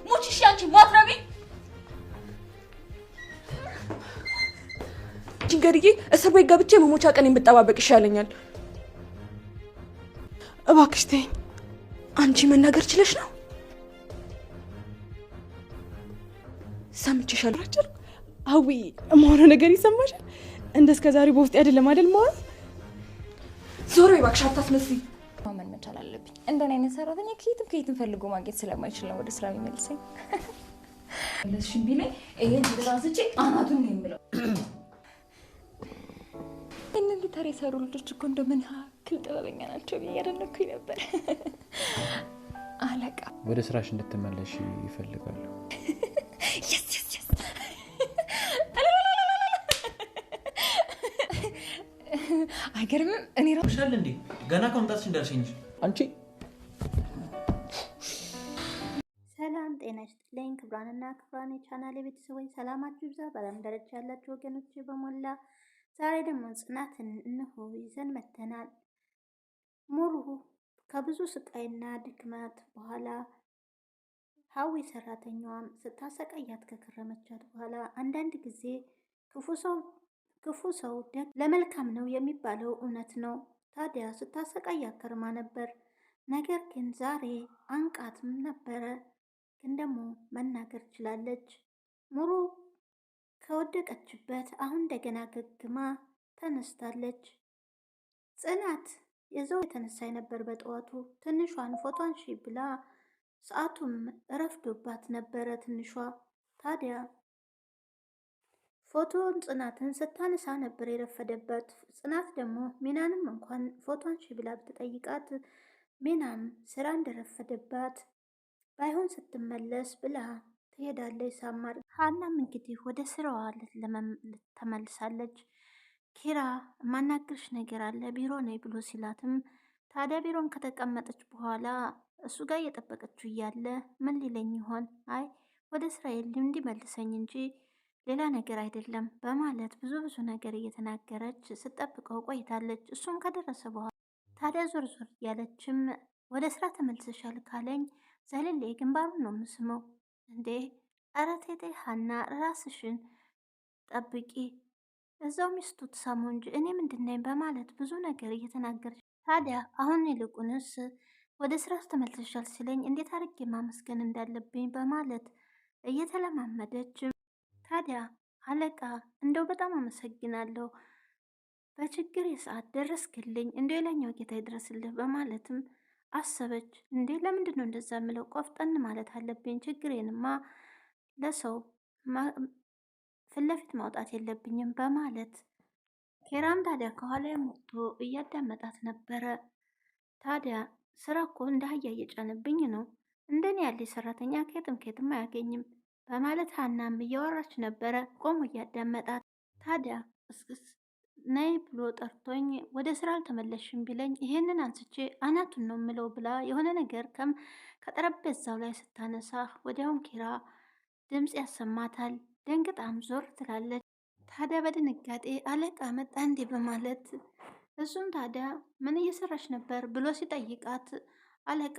ሙቺ እሺ አንቺ ማትረቢ ጅንገርዬ እስር ቤት ገብቼ መሞቻ ቀን የምጠባበቅ ይሻለኛል። እባክሽ ተይኝ። አንቺ መናገር ችለሽ ነው? ሰምቼሻለሁ። አዊ የማወራው ነገር ይሰማሻል? እንደስከ ዛሬ በውስጥ አይደለም አይደል ማወራ? ዞሮ እባክሽ አታስመስይ። ማመን መቻል አለብኝ። እንደኔ አይነት ሰራተኛ ከየትም ፈልጎ ማግኘት ስለማይችል ነው ወደ ስራ የሚመልሰኝ። ለሽም ቢለኝ ይሄን ድራዝጪ አናቱን ነው የምለው። እነዚህ ጊታር የሰሩ ልጆች እኮ እንደምን ያክል ጥበበኛ ናቸው ብዬ ያደነኩኝ ነበር። አለቃ ወደ ስራሽ እንድትመለሽ ይፈልጋሉ። አይገርምም? እኔ ራሻል እንዴ ገና ከመምጣትሽ እንዳልሸኝ አንቺ። ሰላም ጤና ይስጥልኝ ክብራንና ክብራን የቻናሌ ቤተሰቦች ሰላማችሁ ይብዛ። በዓለም ደረጃ ያላችሁ ወገኖች በሞላ ዛሬ ደግሞ ጽናትን እንሆ ይዘን መተናል። ሙሩ ከብዙ ስቃይና ድክመት በኋላ ሀዊ ሰራተኛዋም ስታሰቃያት ከከረመቻት በኋላ አንዳንድ ጊዜ ክፉ ሰው ለመልካም ነው የሚባለው እውነት ነው። ታዲያ ስታሰቃያት ከርማ ነበር። ነገር ግን ዛሬ አንቃትም ነበረ፣ ግን ደግሞ መናገር ችላለች። ሙሩ ከወደቀችበት አሁን እንደገና ገግማ ተነስታለች። ጽናት የዘው የተነሳይ ነበር በጠዋቱ ትንሿን ፎቶን ሺ ብላ ሰዓቱም ረፍዶባት ነበረ ትንሿ። ታዲያ ፎቶን ጽናትን ስታነሳ ነበር የረፈደበት። ጽናት ደግሞ ሚናንም እንኳን ፎቶን ሺ ብላ ብትጠይቃት ሚናም ስራ እንደረፈደባት ባይሆን ስትመለስ ብላ ትሄዳለች። ሳማር ሀናም እንግዲህ ወደ ስራዋ ተመልሳለች። ኪራ ማናግርሽ ነገር አለ ቢሮ ነይ ብሎ ሲላትም ታዲያ ቢሮን ከተቀመጠች በኋላ እሱ ጋር እየጠበቀችው እያለ ምን ሊለኝ ይሆን? አይ ወደ እስራኤል እንዲመልሰኝ እንጂ ሌላ ነገር አይደለም በማለት ብዙ ነገር እየተናገረች ስጠብቀው ቆይታለች። እሱም ከደረሰ በኋላ ታዲያ ዞር ያለችም ወደ ስራ ተመልሰሻል ካለኝ ዘልሌ ግንባሩን ነው የምስመው። እንዴ ኧረ ቴቴ ሀና ራስሽን ጠብቂ፣ እዛው ሚስቱ ትሰሙ እንጂ እኔ ምንድነኝ በማለት ብዙ ነገር እየተናገረች ታዲያ አሁን ይልቁንስ ወደ ስራ ተመልሰሻል ሲለኝ እንዴት አድርጌ ማመስገን እንዳለብኝ በማለት እየተለማመደች ታዲያ አለቃ እንደው በጣም አመሰግናለሁ፣ በችግር የሰዓት ደረስክልኝ፣ እንደ ሌላኛው ጌታ ይድረስልህ በማለትም አሰበች። እንዴ ለምንድን ነው እንደዛ የምለው? ቆፍጠን ማለት አለብኝ፣ ችግሬንማ ለሰው ፊት ለፊት ማውጣት የለብኝም በማለት ኬራም ታዲያ ከኋላ ሞቶ እያዳመጣት ነበረ። ታዲያ ስራ እኮ እንደ አህያ እየጫነብኝ ነው፣ እንደኔ ያለ ሰራተኛ ከየትም አያገኝም በማለት ሀናም እያወራች ነበረ ቆሞ እያዳመጣት። ታዲያ እስክስ ነይ ብሎ ጠርቶኝ ወደ ስራ አልተመለሽም ቢለኝ ይሄንን አንስቼ አናቱን ነው ምለው ብላ የሆነ ነገር ከጠረጴዛው ላይ ስታነሳ ወዲያውን ኪራ ድምፅ ያሰማታል። ደንግጣም ዞር ትላለች። ታዲያ በድንጋጤ አለቃ መጣ እንዴ በማለት እሱም ታዲያ ምን እየሰራች ነበር ብሎ ሲጠይቃት አለቃ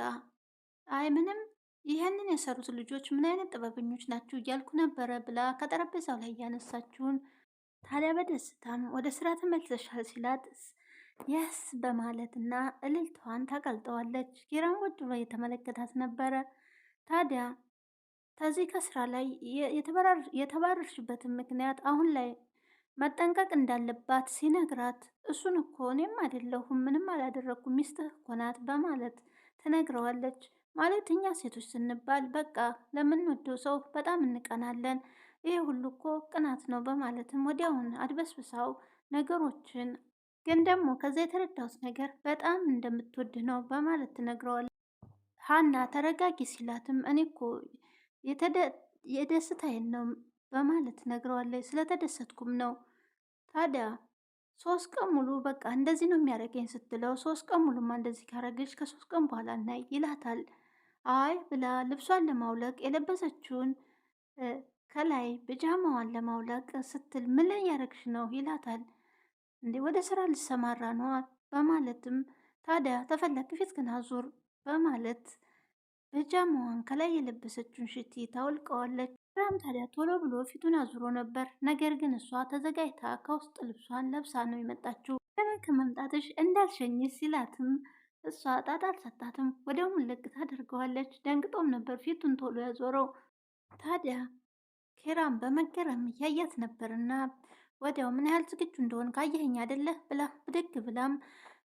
አይ ምንም ይህንን የሰሩት ልጆች ምን አይነት ጥበበኞች ናችሁ እያልኩ ነበረ ብላ ከጠረጴዛው ላይ እያነሳችውን ታዲያ በደስታም ወደ ስራ ተመልሰሻል ሲላት የስ በማለትና እልልታዋን ታቀልጠዋለች። ኪራም ወድ ብሎ የተመለከታት ነበረ። ታዲያ ከዚህ ከስራ ላይ የተባረርሽበትን ምክንያት አሁን ላይ መጠንቀቅ እንዳለባት ሲነግራት እሱን እኮ እኔም አይደለሁም ምንም አላደረግኩም ሚስትህ እኮ ናት በማለት ትነግረዋለች። ማለት እኛ ሴቶች ስንባል በቃ ለምንወደው ሰው በጣም እንቀናለን፣ ይሄ ሁሉ እኮ ቅናት ነው በማለትም ወዲያውን አድበስብሳው ነገሮችን ግን ደግሞ ከዛ የተረዳሁት ነገር በጣም እንደምትወድ ነው በማለት ትነግረዋለች። ሀና ተረጋጊ ሲላትም እኔ እኮ የደስታዬን ነው በማለት ትነግረዋለች። ስለተደሰትኩም ነው። ታዲያ 3 ቀን ሙሉ በቃ እንደዚህ ነው የሚያደርገኝ ስትለው 3 ቀን ሙሉማ እንደዚህ ካረገች ከ3 ቀን በኋላ እናይ ይላታል። አይ ብላ ልብሷን ለማውለቅ የለበሰችውን ከላይ ብጃማዋን ለማውለቅ ስትል ምን ላይ ያረግሽ ነው ይላታል። እንዴ ወደ ስራ ልሰማራ ነው በማለትም ታዲያ ተፈለክ ፊት ግን አዙር በማለት ፒጃማዋን ከላይ የለበሰችውን ሽቲ ታወልቀዋለች። ኪራም ታዲያ ቶሎ ብሎ ፊቱን አዙሮ ነበር። ነገር ግን እሷ ተዘጋጅታ ከውስጥ ልብሷን ለብሳ ነው የመጣችው። ገና ከመምጣትሽ እንዳልሸኝ ሲላትም እሷ ጣጣ አልሰጣትም። ወዲያው ሙልቅ ታደርገዋለች። ደንግጦም ነበር ፊቱን ቶሎ ያዞረው። ታዲያ ኪራም በመገረም እያያት ነበርና ወዲያው ምን ያህል ዝግጁ እንደሆን ካየኸኝ አይደለ ብላ ብድግ ብላም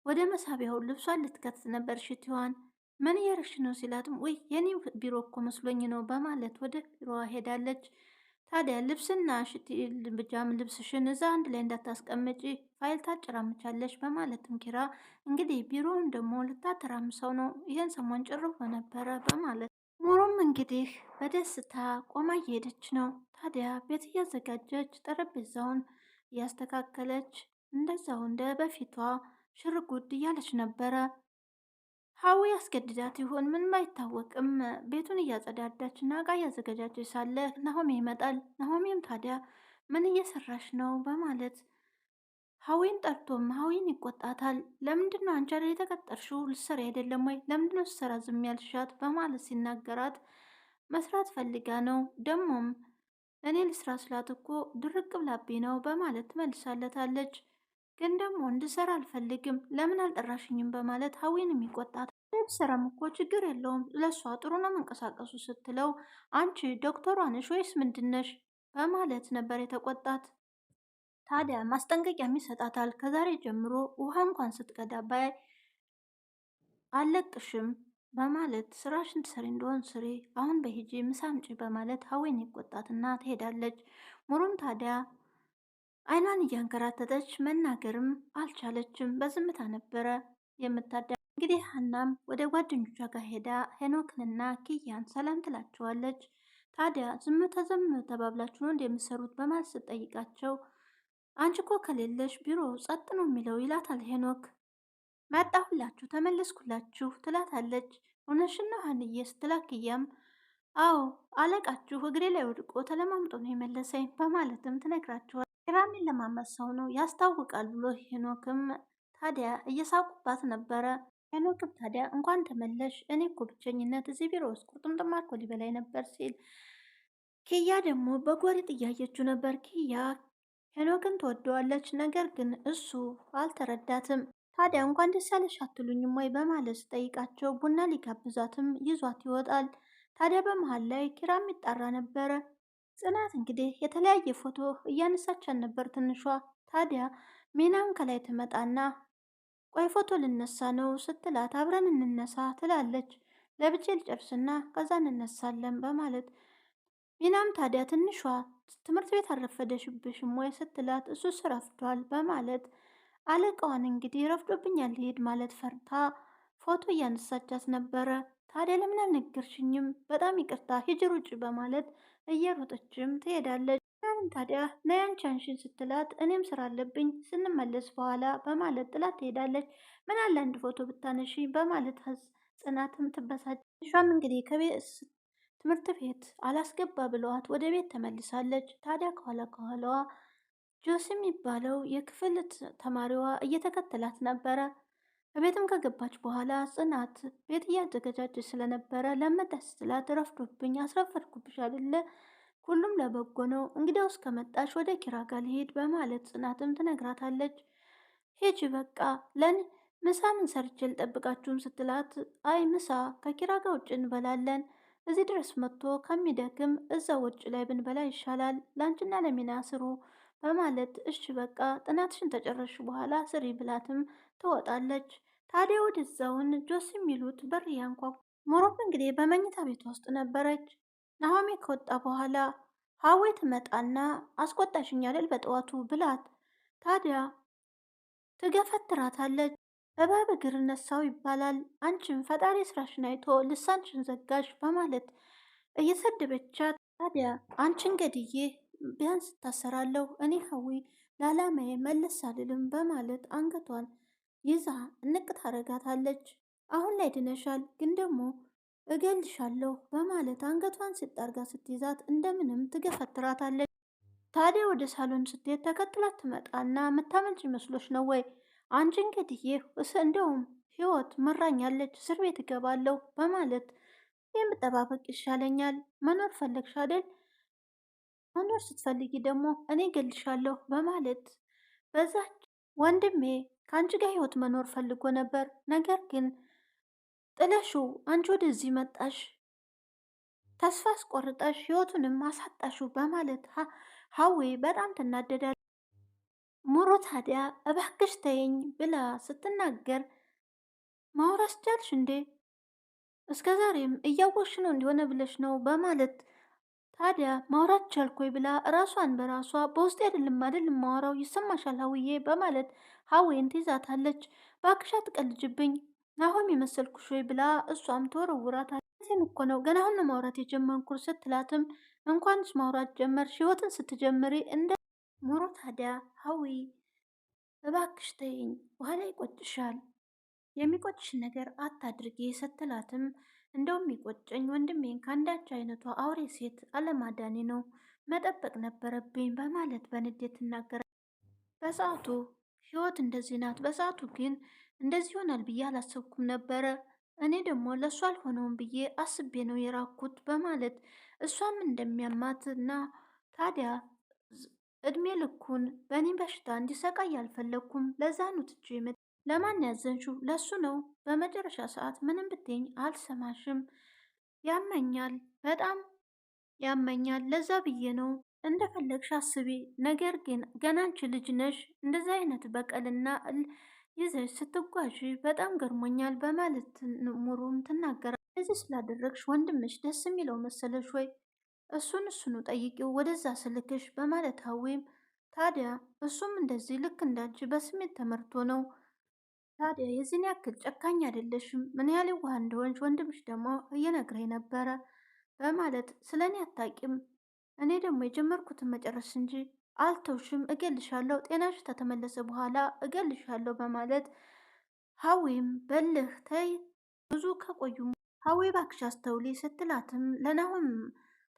ወደ መሳቢያው ልብሷን ልትከት ነበር ሽቲዋን። ምን እያረግሽ ነው ሲላትም ወይ የኔ ቢሮ እኮ መስሎኝ ነው በማለት ወደ ቢሮዋ ሄዳለች። ታዲያ ልብስና ሽቲ ብጃም ልብስሽን እዛ አንድ ላይ እንዳታስቀምጪ ፋይል ታጨራምቻለች በማለትም ኪራ እንግዲህ ቢሮውን ደግሞ ልታተራምሰው ነው ይህን ሰሞን ጭር ብሎ ነበረ በማለት ኑሮም እንግዲህ በደስታ ቆማ እየሄደች ነው። ታዲያ ቤት እያዘጋጀች ጠረጴዛውን እያስተካከለች እንደዛው እንደ በፊቷ ሽርጉድ እያለች ነበረ። ሀዊ ያስገድዳት ይሆን ምንም አይታወቅም። ቤቱን እያጸዳዳች እና እቃ እያዘገጃጀች ሳለ ናሆሜ ይመጣል። ናሆሜም ታዲያ ምን እየሰራሽ ነው በማለት ሀዊን ጠርቶም ሀዊን ይቆጣታል። ለምንድን ነው አንቺ አይደል የተቀጠርሽው ልትሰሪ አይደለም ወይ? ለምንድን ነው ስትሰራ ዝም ያልሻት በማለት ሲናገራት መስራት ፈልጋ ነው ደሞም እኔ ልስራ ስላት እኮ ድርቅ ብላብኝ ነው በማለት ትመልሳለታለች። ግን ደግሞ እንድሰራ አልፈልግም ለምን አልጠራሽኝም በማለት ሀዊንም ይቆጣታል። ብሰራም እኮ ችግር የለውም ለእሷ ጥሩ ነው መንቀሳቀሱ ስትለው አንቺ ዶክተሯ ነሽ ወይስ ምንድነሽ በማለት ነበር የተቆጣት። ታዲያ ማስጠንቀቂያም ይሰጣታል። ከዛሬ ጀምሮ ውሃ እንኳን ስትቀዳ ባይ አለቅሽም በማለት ስራሽን ትሰሪ እንደሆን ስሪ፣ አሁን በሂጂ ምሳ አምጪ በማለት ሀዊን ይቆጣትና ትሄዳለች። ሙሩም ታዲያ አይኗን እያንከራተተች መናገርም አልቻለችም። በዝምታ ነበረ የምታዳ እንግዲህ ሀናም ወደ ጓደኞቿ ጋር ሄዳ ሄኖክንና ኪያን ሰላም ትላቸዋለች። ታዲያ ዝም ተባብላችሁ ነው እንደምትሰሩት በማለት ስትጠይቃቸው አንቺ እኮ ከሌለሽ ቢሮ ጸጥ ነው የሚለው ይላታል ሄኖክ። መጣሁላችሁ ተመለስኩላችሁ ትላታለች። እውነትሽን ነው ሀንዬ ስትላት ኪያም አዎ አለቃችሁ እግሬ ላይ ወድቆ ተለማምጦ ነው የመለሰኝ በማለትም ትነግራቸዋል። ኪራምን ለማመሰው ነው ያስታውቃል ብሎ ሄኖክም ታዲያ እየሳቁባት ነበረ። ሄኖክም ታዲያ እንኳን ተመለሽ እኔ እኮ ብቸኝነት እዚህ ቢሮ ውስጥ ቁርጥምጥም አድርጎ ሊበላይ ነበር ሲል ኪያ ደግሞ በጎሪጥ እያየችው ነበር። ኪያ ሄኖክን ትወደዋለች፣ ነገር ግን እሱ አልተረዳትም። ታዲያ እንኳን ደስ ያለሽ አትሉኝም ወይ በማለት ስጠይቃቸው ቡና ሊጋብዛትም ይዟት ይወጣል። ታዲያ በመሀል ላይ ኪራም ይጣራ ነበረ። ጽናት እንግዲህ የተለያየ ፎቶ እያነሳቻን ነበር ትንሿ። ታዲያ ሚናም ከላይ ትመጣና ቆይ ፎቶ ልነሳ ነው ስትላት አብረን እንነሳ ትላለች። ለብቻ ልጨርስና ከዛ እንነሳለን በማለት ሚናም ታዲያ ትንሿ ትምህርት ቤት አልረፈደሽብሽም ወይ ስትላት እሱ ረፍዷል በማለት አለቃዋን እንግዲህ ረፍዶብኛል ልሄድ ማለት ፈርታ ፎቶ እያነሳቻት ነበረ። ታዲያ ለምን አልነገርሽኝም? በጣም ይቅርታ ሂጂ ሩጪ በማለት እየሮጠችም ትሄዳለች። ታዲያ ነይ አንቺ አንሺን ስትላት እኔም ስራ አለብኝ ስንመለስ በኋላ በማለት ጥላት ትሄዳለች። ምን አለ አንድ ፎቶ ብታነሺ በማለት ጽናትም ትበሳጭ። ሻም እንግዲህ ትምህርት ቤት አላስገባ ብለዋት ወደ ቤት ተመልሳለች። ታዲያ ከኋላዋ ጆስ የሚባለው የክፍል ተማሪዋ እየተከተላት ነበረ። በቤትም ከገባች በኋላ ጽናት ቤት እያዘገጃጀች ስለነበረ ለመጣች ስትላት ረፍዶብኝ አስረፈድኩብሽ አይደለ ሁሉም ለበጎ ነው እንግዲያውስ ከመጣሽ ወደ ኪራ ጋር ልሄድ በማለት ጽናትም ትነግራታለች። ሂጂ በቃ ምሳ ምን ሰርቼ ልጠብቃችሁም ስትላት አይ ምሳ ከኪራ ጋር ውጭ እንበላለን እዚህ ድረስ መጥቶ ከሚደክም እዛ ውጭ ላይ ብንበላ ይሻላል ላንቺና ለሚና ስሩ በማለት እሺ በቃ ጥናትሽን ተጨረሽ በኋላ ስሪ ብላትም ትወጣለች። ታዲያ ወደዛውን ጆስ የሚሉት በር ያንኳኩ። ሞሮም እንግዲህ በመኝታ ቤት ውስጥ ነበረች። ናሆሜ ከወጣ በኋላ ሀዌ ትመጣና አስቆጣሽኝ አይደል በጠዋቱ ብላት ታዲያ ትገፈትራታለች። እባብ እግር ነሳው ይባላል፣ አንቺም ፈጣሪ ስራሽን አይቶ ልሳንሽን ዘጋሽ በማለት እየሰደበቻት ታዲያ አንቺን ገድዬ ቢያንስ ታሰራለሁ እኔ ሀዊ ለዓላማዬ መለስ አልልም በማለት አንገቷን ይዛ እንቅ ታረጋታለች። አሁን ላይ ድነሻል፣ ግን ደግሞ እገልሻለሁ በማለት አንገቷን ስጣርጋ ስትይዛት እንደምንም ትገፈትራታለች። ታዲያ ወደ ሳሎን ስትሄድ ተከትላት ትመጣና የምታመልጭ መስሎች ነው ወይ አንቺ እንግዲህ እንደውም ህይወት መራኛለች እስር ቤት እገባለሁ በማለት የምጠባበቅ ይሻለኛል። መኖር ፈለግሽ አይደል? መኖር ስትፈልጊ ደግሞ እኔ ገልሻለሁ በማለት በዛች ወንድሜ ከአንቺ ጋር ህይወት መኖር ፈልጎ ነበር፣ ነገር ግን ጥለሹ አንቺ ወደዚህ መጣሽ፣ ተስፋ አስቆርጠሽ ህይወቱንም አሳጣሹ በማለት ሀዊ በጣም ትናደዳለች። ሙሮ ታዲያ እባክሽ ተይኝ ብላ ስትናገር ማውራስ ቻልሽ እንዴ? እስከ ዛሬም እያወቅሽ ነው እንዲሆነ ብለሽ ነው በማለት ታዲያ ማውራት ቻልኮይ ብላ ራሷን በራሷ በውስጥ አይደለም ማወራው ይሰማሻል ሀውዬ በማለት ሀዊን ትይዛታለች። ባክሻ ትቀልጅብኝ ናሆም የመሰልኩሽ ወይ ብላ እሷም ተወረውራታለች። እኮ ነው ገና አሁን ማውራት የጀመርኩት ስትላትም እንኳንስ ማውራት ጀመርሽ ህይወትን ስትጀምሪ እንደ ሙሮ ታዲያ ሀዊ እባክሽ ተይኝ በኋላ ይቆጭሻል፣ የሚቆጭሽን ነገር አታድርጊ ስትላትም እንደውም የሚቆጨኝ ወንድሜን ከአንዳች አይነቷ አውሬ ሴት አለማዳኔ ነው፣ መጠበቅ ነበረብኝ በማለት በንዴት ትናገራለች። በሰዓቱ ህይወት እንደዚህ ናት፣ በሰዓቱ ግን እንደዚህ ይሆናል ብዬ አላሰብኩም ነበረ፣ እኔ ደግሞ ለእሷ አልሆነውም ብዬ አስቤ ነው የራኩት በማለት እሷም እንደሚያማት እና ታዲያ እድሜ ልኩን በእኔ በሽታ እንዲሰቃይ አልፈለግኩም፣ ለዛ ነው ትቼ ለማን ያዘንሽው? ለሱ ነው። በመጨረሻ ሰዓት ምንም ብትኝ አልሰማሽም፣ ያመኛል፣ በጣም ያመኛል፣ ለዛ ብዬ ነው እንደፈለግሽ አስቢ፣ ነገር ግን ገና አንቺ ልጅ ነሽ፣ እንደዚ አይነት በቀልና ይዘሽ ስትጓዥ በጣም ገርሞኛል በማለት ሙሩም ትናገራለች። እዚህ ስላደረግሽ ወንድምሽ ደስ የሚለው መሰለሽ ወይ? እሱኑ ጠይቂው ወደዛ ስልክሽ በማለት ሀዊም ታዲያ እሱም እንደዚህ ልክ እንዳንቺ በስሜት ተመርቶ ነው። ታዲያ የዚህን ያክል ጨካኝ አይደለሽም፣ ምን ያህል ዋህ እንደሆንሽ ወንድምሽ ደግሞ እየነግረኝ ነበረ በማለት ስለ እኔ አታቂም፣ እኔ ደግሞ የጀመርኩትን መጨረስ እንጂ አልተውሽም፣ እገልሻለሁ፣ ጤናሽ ከተመለሰ በኋላ እገልሻለሁ በማለት ሀዊም በልህ ተይ ብዙ ከቆዩም ሀዊ ባክሽ አስተውሊ ስትላትም ለናሁም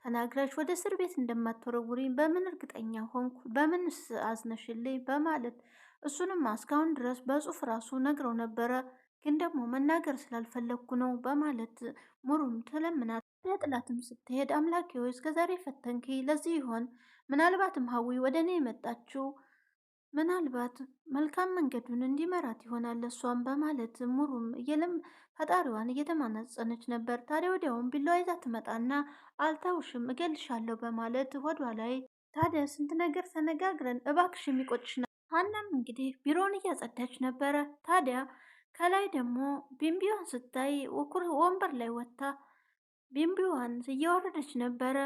ተናግረሽ ወደ እስር ቤት እንደማትወረውሪኝ በምን እርግጠኛ ሆንኩ? በምንስ አዝነሽልኝ? በማለት እሱንም እስካሁን ድረስ በጽሁፍ ራሱ ነግረው ነበረ፣ ግን ደግሞ መናገር ስላልፈለግኩ ነው በማለት ሙሩም ትለምናት። ጥላትም ስትሄድ አምላኬ ሆይ እስከዛሬ ፈተንኪ ለዚህ ይሆን? ምናልባትም ሀዊ ወደ እኔ የመጣችው ምናልባት መልካም መንገዱን እንዲመራት ይሆናል እሷም በማለት ሙሩም ፈጣሪዋን እየተማጸነች ነበር። ታዲያ ወዲያውም ቢላዋ ይዛ ትመጣና አልተውሽም እገልሻለሁ በማለት ሆዷ ላይ ታዲያ ስንት ነገር ተነጋግረን እባክሽ የሚቆጭሽ ነው። ሀናም እንግዲህ ቢሮውን እያጸዳች ነበረ። ታዲያ ከላይ ደግሞ ቢምቢዋን ስታይ ወንበር ላይ ወጥታ ቢምቢዋን እያወረደች ነበረ።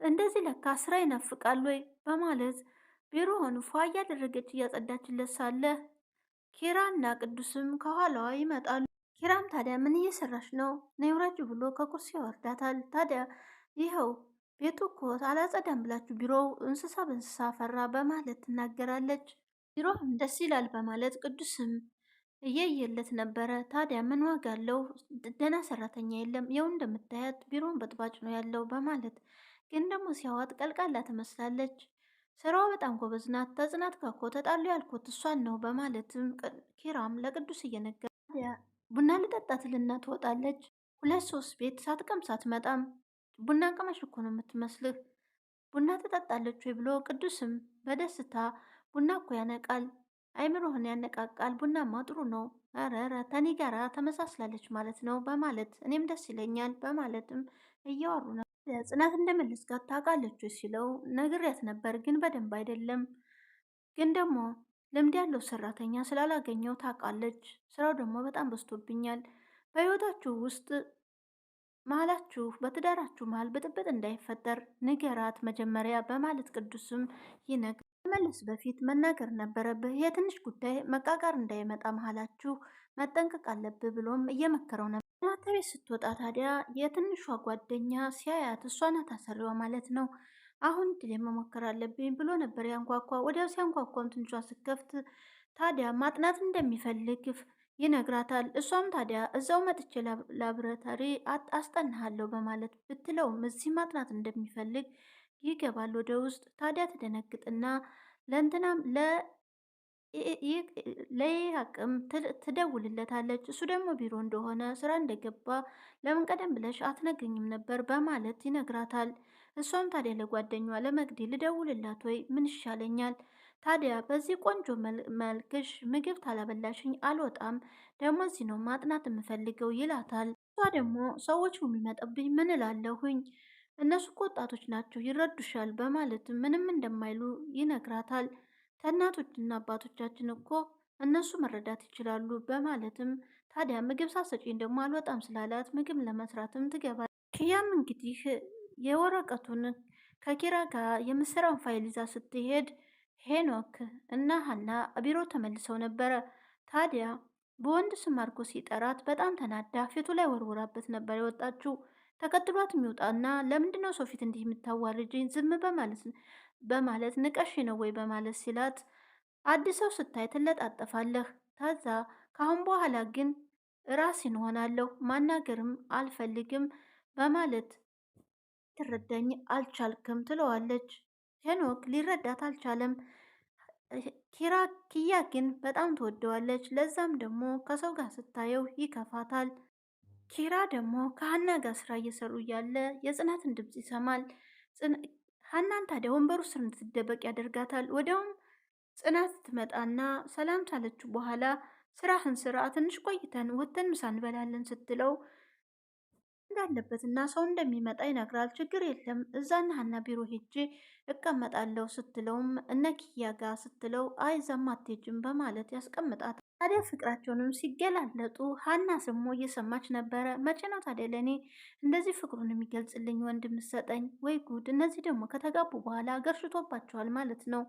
እንደዚህ ለካ ስራ ይናፍቃል ወይ በማለት ቢሮውን ፏ እያደረገች እያጸዳችለት ሳለ ኪራና ቅዱስም ከኋላዋ ይመጣሉ። ኪራም ታዲያ ምን እየሰራች ነው? ነይ ውረጅ ብሎ ከኩርሲ ያወርዳታል። ታዲያ ይኸው ቤቱ እኮ አላጸዳም ብላችሁ ቢሮው እንስሳ በእንስሳ ፈራ በማለት ትናገራለች። ቢሮም ደስ ይላል በማለት ቅዱስም እየየለት ነበረ። ታዲያ ምን ዋጋ አለው? ደህና ሰራተኛ የለም፣ የው እንደምታያት ቢሮን በጥባጭ ነው ያለው በማለት ግን ደግሞ ሲያዋጥ ቀልቃላ ትመስላለች። ስራዋ በጣም ጎበዝ ናት። ተጽናት ጋኮ ተጣሉ ያልኩት እሷን ነው በማለትም ኪራም ለቅዱስ እየነገረ ታዲያ ቡና ልጠጣት ልና ትወጣለች። 2-3 ቤት ሳትቀምስ አትመጣም። ቡና ቀማሽ እኮ ነው የምትመስልህ፣ ቡና ትጠጣለች ወይ ብሎ ቅዱስም በደስታ ቡና እኮ ያነቃል፣ አይምሮህን ያነቃቃል፣ ቡናማ ጥሩ ነው፣ ኧረ ተኔ ጋራ ተመሳስላለች ማለት ነው በማለት እኔም ደስ ይለኛል በማለትም እያወሩ ነው። ጽናት እንደመለስካት ታውቃለች ሲለው ነግሬያት ነበር፣ ግን በደንብ አይደለም፣ ግን ደግሞ ልምድ ያለው ሰራተኛ ስላላገኘው ታውቃለች። ስራው ደግሞ በጣም በዝቶብኛል። በህይወታችሁ ውስጥ መሀላችሁ በትዳራችሁ መሀል ብጥብጥ እንዳይፈጠር ንገራት መጀመሪያ በማለት ቅዱስም ይነግር መለስ በፊት መናገር ነበረብህ፣ የትንሽ ጉዳይ መቃቃር እንዳይመጣ መሀላችሁ መጠንቀቅ አለብህ ብሎም እየመከረው ነበር። እናተ ቤት ስትወጣ ታዲያ የትንሿ ጓደኛ ሲያያት እሷ ናት አሰሪዋ ማለት ነው። አሁን ድል መሞከር አለብኝ ብሎ ነበር ያንኳኳ። ወዲያው ሲያንኳኳም ትንሿ ስከፍት ታዲያ ማጥናት እንደሚፈልግ ይነግራታል። እሷም ታዲያ እዛው መጥቼ ላብራቶሪ አስጠናሃለሁ በማለት ብትለውም እዚህ ማጥናት እንደሚፈልግ ይገባል ወደ ውስጥ። ታዲያ ትደነግጥና ለእንትናም ለአቅም ትደውልለታለች። እሱ ደግሞ ቢሮ እንደሆነ ስራ እንደገባ ለምን ቀደም ብለሽ አትነግሪኝም ነበር በማለት ይነግራታል። እሷም ታዲያ ለጓደኛዋ ለመግዲ ልደውልላት ወይ ምን ይሻለኛል? ታዲያ በዚህ ቆንጆ መልክሽ ምግብ ታላበላሽኝ አልወጣም፣ ደግሞ እዚህ ነው ማጥናት የምፈልገው ይላታል። እሷ ደግሞ ሰዎች የሚመጣብኝ ምን እላለሁኝ? እነሱ እኮ ወጣቶች ናቸው ይረዱሻል፣ በማለትም ምንም እንደማይሉ ይነግራታል። ከእናቶችና አባቶቻችን እኮ እነሱ መረዳት ይችላሉ በማለትም ታዲያ ምግብ ሳሰጪኝ ደግሞ አልወጣም ስላላት ምግብ ለመስራትም ትገባል። ክያም እንግዲህ የወረቀቱን ከኪራ ጋር የምስራን ፋይል ይዛ ስትሄድ ሄኖክ እና ሀና ቢሮ ተመልሰው ነበረ። ታዲያ በወንድ ስም አድርጎ ሲጠራት በጣም ተናዳ ፊቱ ላይ ወርውራበት ነበር የወጣችው። ተከትሏት የሚወጣና ለምንድነው ሰው ፊት እንዲህ የምታዋርጅኝ? ዝም በማለት ንቀሽ ነው ወይ በማለት ሲላት አዲስ ሰው ስታይ ትለጣጠፋለህ። ታዛ ከአሁን በኋላ ግን ራሴን ሆናለሁ ማናገርም አልፈልግም በማለት ትረዳኝ አልቻልክም ትለዋለች። ሄኖክ ሊረዳት አልቻለም። ኪያ ግን በጣም ትወደዋለች። ለዛም ደግሞ ከሰው ጋር ስታየው ይከፋታል። ኪራ ደግሞ ከሀና ጋር ስራ እየሰሩ እያለ የጽናትን ድምፅ ይሰማል። ሀናን ታዲያ ወንበሩ ስር እንድትደበቅ ያደርጋታል። ወዲያውም ጽናት ትመጣና ሰላም ካለችው በኋላ ስራህን ስራ፣ ትንሽ ቆይተን ወተን ምሳ እንበላለን ስትለው እንዳለበትና ሰው እንደሚመጣ ይነግራል። ችግር የለም እዛና ሀና ቢሮ ሄጄ እቀመጣለሁ ስትለውም እነ ኪያ ጋር ስትለው አይ እዛም አትሄጂም በማለት ያስቀምጣታል። ታዲያ ፍቅራቸውንም ሲገላለጡ ሀና ስሞ እየሰማች ነበረ። መቼ ነው ታዲያ ለእኔ እንደዚህ ፍቅሩን የሚገልጽልኝ ወንድ ምሰጠኝ? ወይ ጉድ! እነዚህ ደግሞ ከተጋቡ በኋላ ገርሽቶባቸዋል ማለት ነው።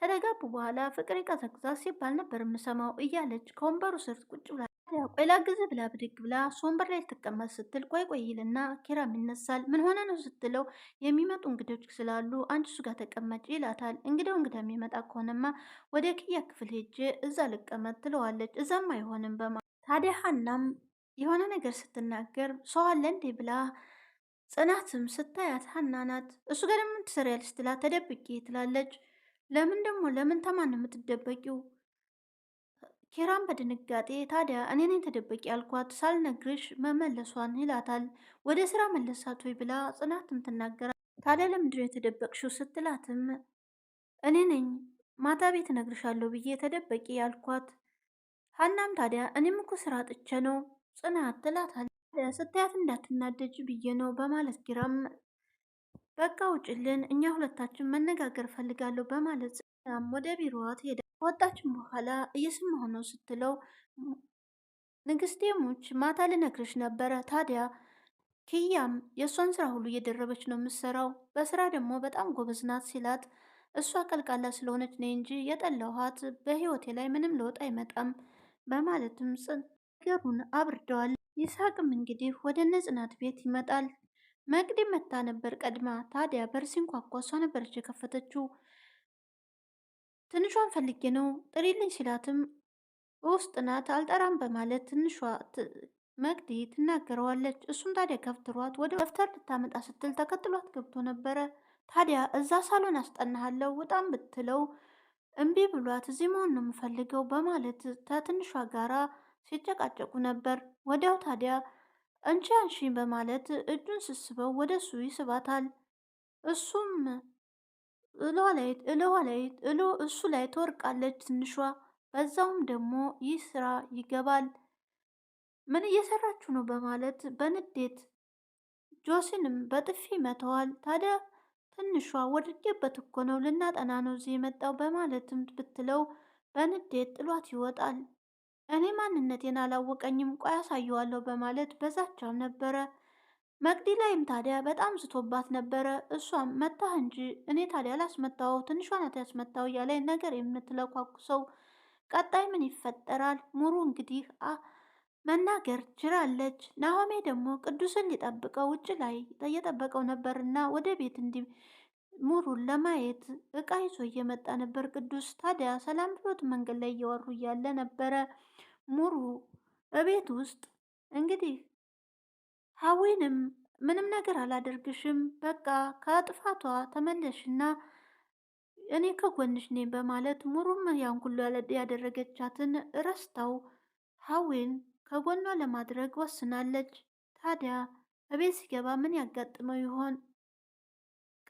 ከተጋቡ በኋላ ፍቅር ይቀዘቅዛል ሲባል ነበር የምሰማው እያለች ከወንበሩ ስር ቁጭ ብላ ቆይ ላግዝ ብላ ብድግ ብላ ወንበር ላይ ልትቀመጥ ስትል ቆይ ቆይ ይልና ኪራም ይነሳል። ምን ሆነ ነው ስትለው የሚመጡ እንግዶች ስላሉ አንቺ እሱ ጋር ተቀመጭ ይላታል። እንግዳ የሚመጣ ከሆነማ ወደ ክያ ክፍል ሄጄ እዛ ልቀመጥ ትለዋለች። እዛም አይሆንም ታዲያ ሀናም የሆነ ነገር ስትናገር ሰው አለ እንዴ ብላ ጽናትም ስታያት ሀና ናት። እሱ ጋር ደግሞ ትሰሪያለሽ ስትላት ተደብቄ ትላለች። ለምን ተማን ነው የምትደበቂው? ኪራም በድንጋጤ ታዲያ እኔ ነኝ ተደበቂ ያልኳት ሳልነግርሽ መመለሷን ይላታል። ወደ ስራ መለሳት ወይ ብላ ጽናትም ትናገራል። ታዲያ ለምንድነው የተደበቅሽው ስትላትም እኔ ነኝ ማታ ቤት እነግርሻለሁ ብዬ ተደበቂ ያልኳት። ሀናም ታዲያ እኔም እኮ ስራ ጥቼ ነው ጽናት ትላታል። ስታያት እንዳትናደጅ ብዬ ነው በማለት ኪራም በቃ ውጭልን እኛ ሁለታችን መነጋገር ፈልጋለሁ በማለት ጽናም ወደ ቢሮዋ ትሄዳለች። ከወጣችን በኋላ እየሰማሁ ነው ስትለው ንግስቴ ሙች ማታ ልነግርሽ ነበረ። ታዲያ ክያም የእሷን ስራ ሁሉ እየደረበች ነው የምትሰራው፣ በስራ ደግሞ በጣም ጎበዝ ናት ሲላት እሷ ቀልቃላ ስለሆነች ነው እንጂ የጠላኋት በህይወቴ ላይ ምንም ለውጥ አይመጣም በማለትም ነገሩን አብርደዋል። ይስሐቅም እንግዲህ ወደ እነ ጽናት ቤት ይመጣል። መቅዲ መታ ነበር ቀድማ። ታዲያ በር ሲንኳኳ እሷ ነበረች የከፈተችው። ትንሿን ፈልጌ ነው ጥሪልኝ ሲላትም ውስጥ ናት አልጠራም በማለት ትንሿ መቅዲ ትናገረዋለች። እሱም ታዲያ ከፍትሯት ወደ ደብተር ልታመጣ ስትል ተከትሏት ገብቶ ነበረ። ታዲያ እዛ ሳሎን አስጠናሃለሁ ውጣም ብትለው እምቢ ብሏት እዚህ መሆን ነው የምፈልገው በማለት ከትንሿ ጋራ ሲጨቃጨቁ ነበር። ወዲያው ታዲያ አንቺ አንሺኝ በማለት እጁን ስስበው ወደ እሱ ይስባታል። እሱም እሱ ላይ ትወርቃለች ትንሿ። በዛውም ደግሞ ይህ ስራ ይገባል። ምን እየሰራችሁ ነው በማለት በንዴት ጆሲንም በጥፊ መተዋል። ታዲያ ትንሿ ወድቄበት እኮ ነው ልናጠና ነው እዚህ የመጣው በማለትም ብትለው በንዴት ጥሏት ይወጣል። እኔ ማንነቴን አላወቀኝም ቆይ አሳየዋለሁ በማለት በዛቻው ነበረ። መቅዲ ላይም ታዲያ በጣም ዝቶባት ነበረ። እሷም መታህ እንጂ እኔ ታዲያ ላስመታው ትንሿ ናት ያስመታው እያለ ነገር የምትለኳኩሰው። ቀጣይ ምን ይፈጠራል? ሙሩ እንግዲህ መናገር ችላለች። ናሆሜ ደግሞ ቅዱስን ሊጠብቀው ውጭ ላይ እየጠበቀው ነበርና ወደ ቤት ሙሩን ለማየት እቃ ይዞ እየመጣ ነበር ቅዱስ። ታዲያ ሰላም ብሎት መንገድ ላይ እየወሩ እያለ ነበረ ሙሩ በቤት ውስጥ እንግዲህ ሀዊንም ምንም ነገር አላደርግሽም፣ በቃ ከጥፋቷ ተመለሽና እኔ ከጎንሽ ነኝ በማለት ሙሩም ያን ሁሉ ያደረገቻትን ረስታው ሀዊን ከጎኗ ለማድረግ ወስናለች። ታዲያ እቤት ሲገባ ምን ያጋጥመው ይሆን?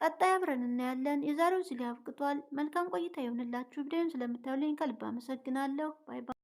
ቀጣይ አብረን እናያለን። የዛሬው እዚህ ላይ አብቅቷል። መልካም ቆይታ ይሆንላችሁ። ቪዲዮን ስለምታዩልኝ ከልብ አመሰግናለሁ። ባይ ባይ።